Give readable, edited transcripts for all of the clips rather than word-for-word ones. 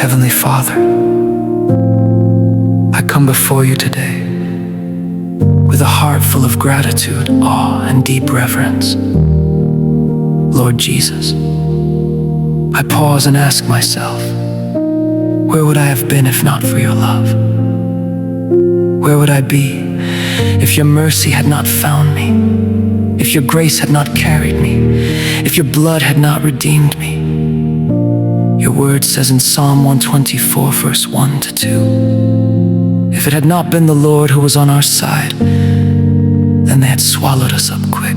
Heavenly Father, I come before you today with a heart full of gratitude, awe, and deep reverence. Lord Jesus, I pause and ask myself, where would I have been if not for your love? Where would I be if your mercy had not found me? If your grace had not carried me? If your blood had not redeemed me? Your word says in Psalm 124, verse 1 to 2, if it had not been the Lord who was on our side, then they had swallowed us up quick.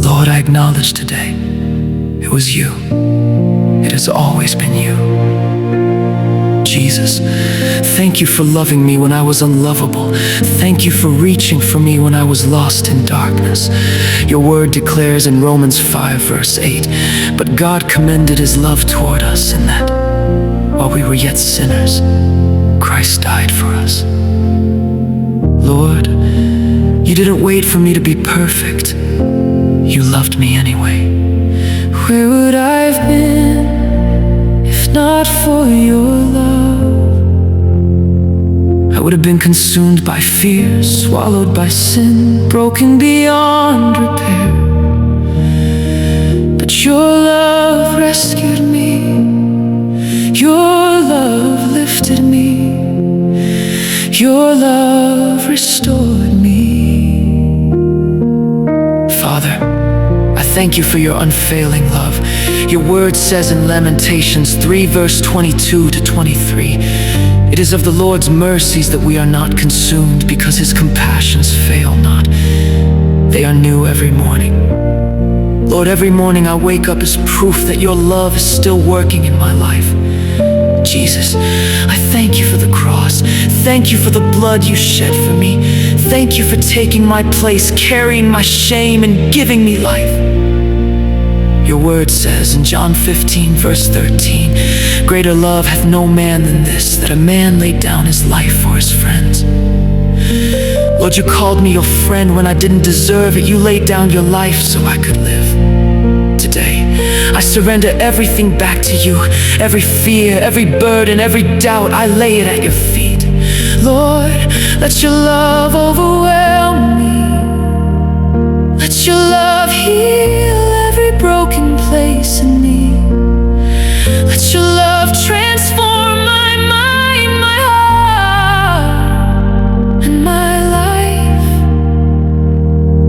Lord, I acknowledge today, it was you. It has always been you. Jesus, thank you for loving me when I was unlovable. Thank you for reaching for me when I was lost in darkness. Your word declares in Romans 5, verse 8, but God commended his love toward us in that, while we were yet sinners, Christ died for us. Lord, you didn't wait for me to be perfect. You loved me anyway. Where would I have been if not for your love? I would have been consumed by fear, swallowed by sin, broken beyond repair. But your love rescued me. Your love lifted me. Your love restored me. Father, I thank you for your unfailing love. Your word says in Lamentations 3, verse 22 to 23, it is of the Lord's mercies that we are not consumed, because his compassions fail not. They are new every morning. Lord, every morning I wake up as proof that your love is still working in my life. Jesus, I thank you for the cross. Thank you for the blood you shed for me. Thank you for taking my place, carrying my shame, and giving me life. Your word says in John 15, verse 13, greater love hath no man than this, that a man laid down his life for his friends. Lord, you called me your friend when I didn't deserve it. You laid down your life so I could live. Today, I surrender everything back to you. Every fear, every burden, every doubt, I lay it at your feet. Lord, let your love overwhelm me. Let your love heal every broken place in me. Let your love transform my mind, my heart, and my life.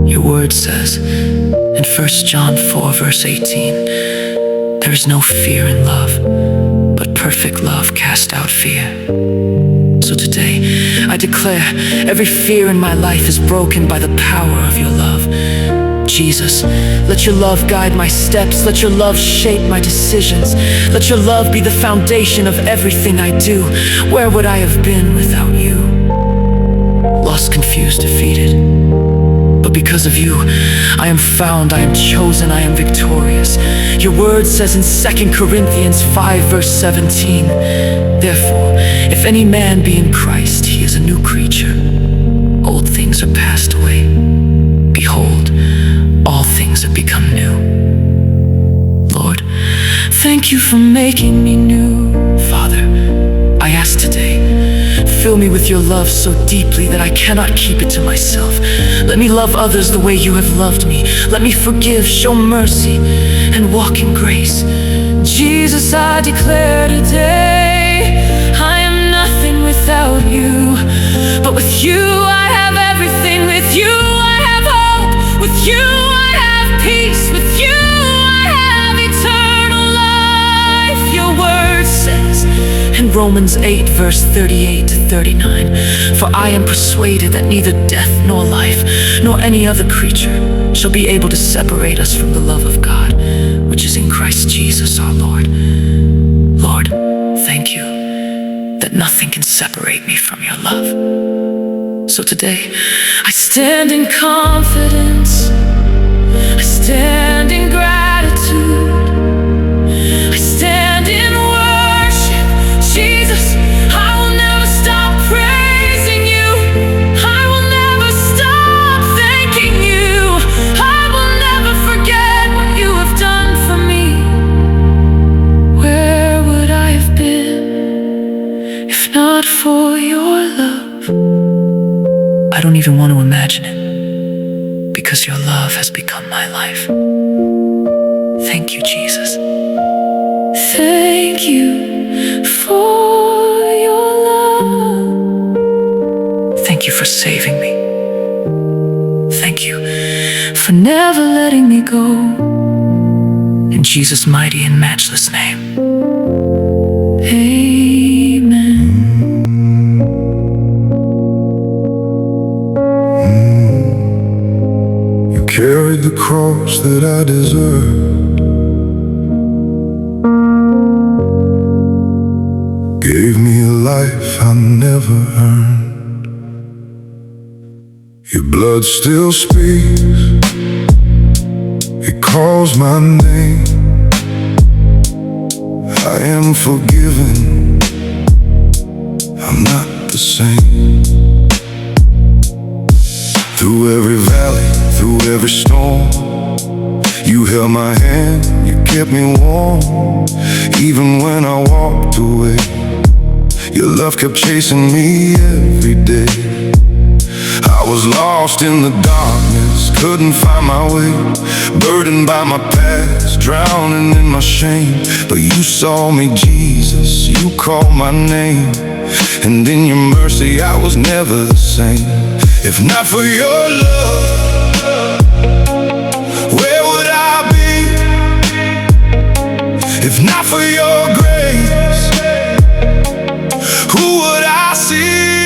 Your word says in 1 John 4, verse 18, there is no fear in love, but perfect love casts out fear. So today, I declare every fear in my life is broken by the power of your love. Jesus, let your love guide my steps. Let your love shape my decisions. Let your love be the foundation of everything I do. Where would I have been without you? Lost, confused, defeated. But because of you, I am found, I am chosen, I am victorious. Your word says in 2 Corinthians 5, verse 17, therefore, if any man be in Christ, he is a new creature. Old things are passed away. Behold, all things have become new. Lord, thank you for making me new. Father, I ask today, fill me with your love so deeply that I cannot keep it to myself. Let me love others the way you have loved me. Let me forgive, show mercy, and walk in grace. Jesus, I declare today, I am nothing without you. But with you I have everything. With you I have hope. With you I have peace. With you I have eternal life. Your word says in Romans 8, verse 38 to 39, for I am persuaded that neither death nor life, nor any other creature shall be able to separate us from the love of God, which is in Christ Jesus our Lord. Lord, thank you that nothing can separate me from your love. So today, I stand in confidence. I stand in gratitude. I stand in worship. Jesus, I will never stop praising you. I will never stop thanking you. I will never forget what you have done for me. Where would I don't even want to imagine it, because your love has become my life. Thank you, Jesus. Thank you for your love. Thank you for saving me. Thank you for never letting me go. In Jesus' mighty and matchless name, amen. You carried the cross that I deserved, gave me a life I never earned. Your blood still speaks, it calls my name. I am forgiven, I'm not the same. Through every valley, through every storm, you held my hand, you kept me warm. Even when I walked away, your love kept chasing me every day. I was lost in the darkness, couldn't find my way, burdened by my past, drowning in my shame. But you saw me, Jesus, you called my name, and in your mercy I was never the same. If not for your love, where would I be? If not for your grace, who would I see?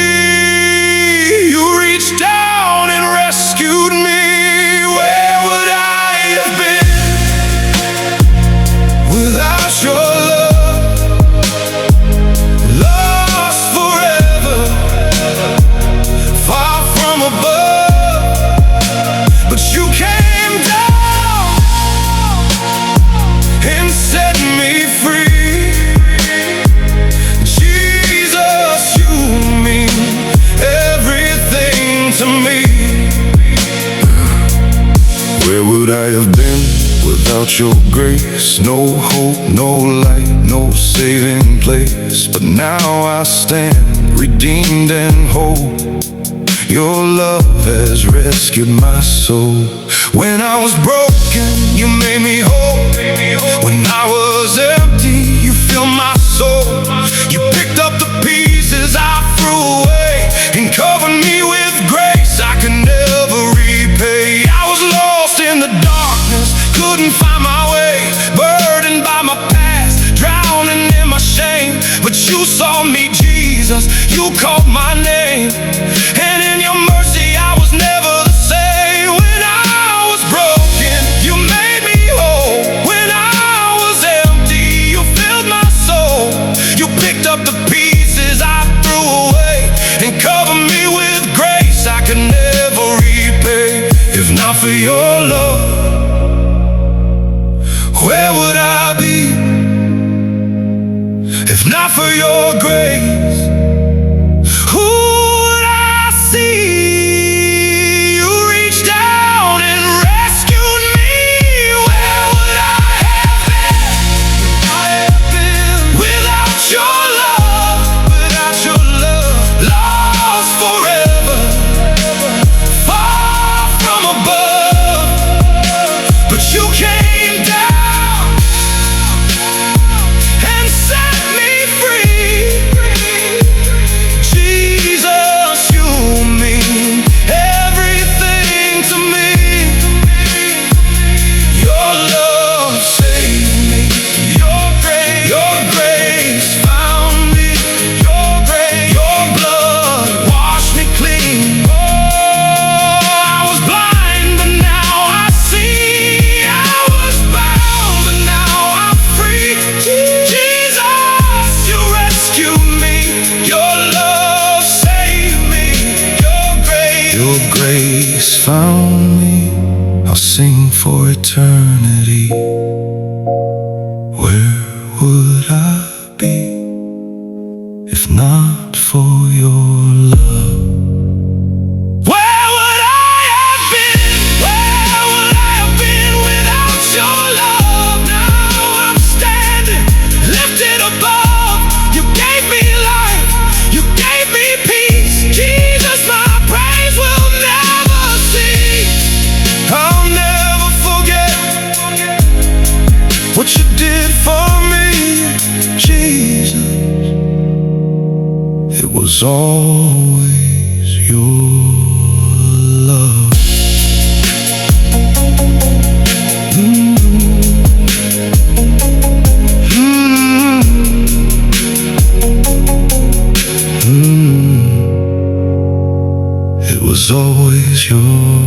You reached down and rescued me. Where would I have been without your love? Lost forever, far from above. But you came down and set me free. Jesus, you mean everything to me. Where would I have been without your grace? No hope, no light, no saving place. But now I stand redeemed and whole. Your love has rescued my soul. When I was broken, you made me whole. When I was empty, you filled my soul. You picked up the pieces I threw away and covered me with grace I could never repay. I was lost in the darkness, couldn't find my way, burdened by my past, drowning in my shame. But you saw me, Jesus, you called my name, and in your mercy I was never the same. When I was broken, you made me whole. When I was empty, you filled my soul. You picked up the pieces I threw away and covered me with grace I could never repay. If not for your love, where would I be? If not for your grace, who would I see? You reached down and rescued me. Where would I have been without your love? Without your love, lost forever, far from above. But you came down and set me free. was always your love. It was always your